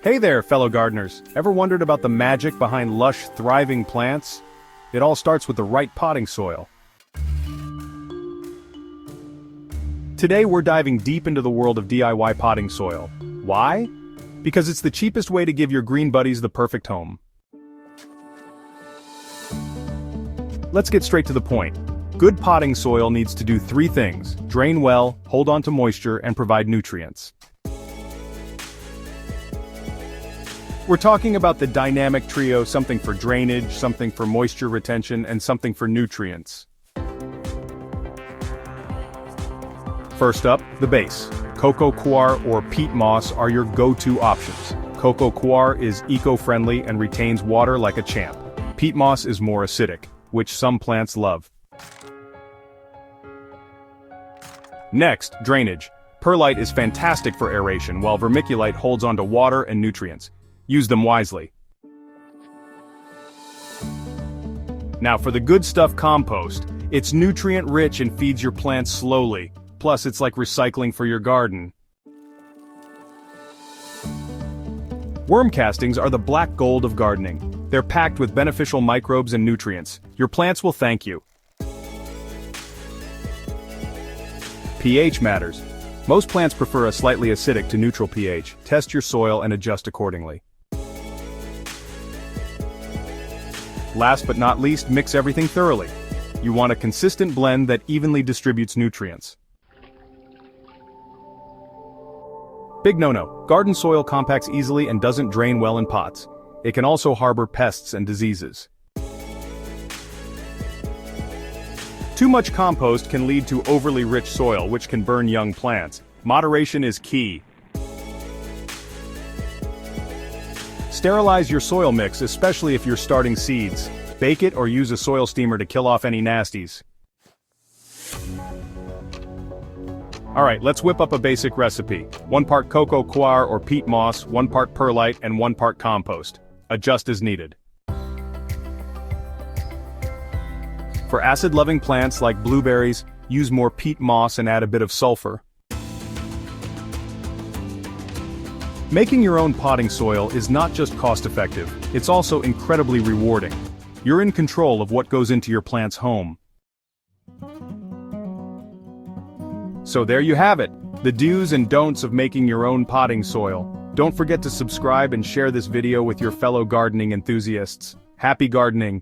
Hey there, fellow gardeners. Ever wondered about the magic behind lush, thriving plants? It all starts with the right potting soil. Today we're diving deep into the world of DIY potting soil. Why? Because it's the cheapest way to give your green buddies the perfect home. Let's get straight to the point. Good potting soil needs to do three things: drain well, hold on to moisture, and provide nutrients. We're talking about the dynamic trio, something for drainage, something for moisture retention, and something for nutrients. First up, the base. Coco coir or peat moss are your go-to options. Coco coir is eco-friendly and retains water like a champ. Peat moss is more acidic, which some plants love. Next, drainage. Perlite is fantastic for aeration, while vermiculite holds onto water and nutrients. Use them wisely. Now for the good stuff, compost. It's nutrient-rich and feeds your plants slowly. Plus, it's like recycling for your garden. Worm castings are the black gold of gardening. They're packed with beneficial microbes and nutrients. Your plants will thank you. pH matters. Most plants prefer a slightly acidic to neutral pH. Test your soil and adjust accordingly. Last but not least, mix everything thoroughly. You want a consistent blend that evenly distributes nutrients. Big no-no, garden soil compacts easily and doesn't drain well in pots. It can also harbor pests and diseases. Too much compost can lead to overly rich soil, which can burn young plants. Moderation is key. Sterilize your soil mix, especially if you're starting seeds. Bake it or use a soil steamer to kill off any nasties. Alright, let's whip up a basic recipe. 1 part coco coir or peat moss, 1 part perlite, and 1 part compost. Adjust as needed. For acid-loving plants like blueberries, use more peat moss and add a bit of sulfur. Making your own potting soil is not just cost-effective, it's also incredibly rewarding. You're in control of what goes into your plant's home. So there you have it, the do's and don'ts of making your own potting soil. Don't forget to subscribe and share this video with your fellow gardening enthusiasts. Happy gardening!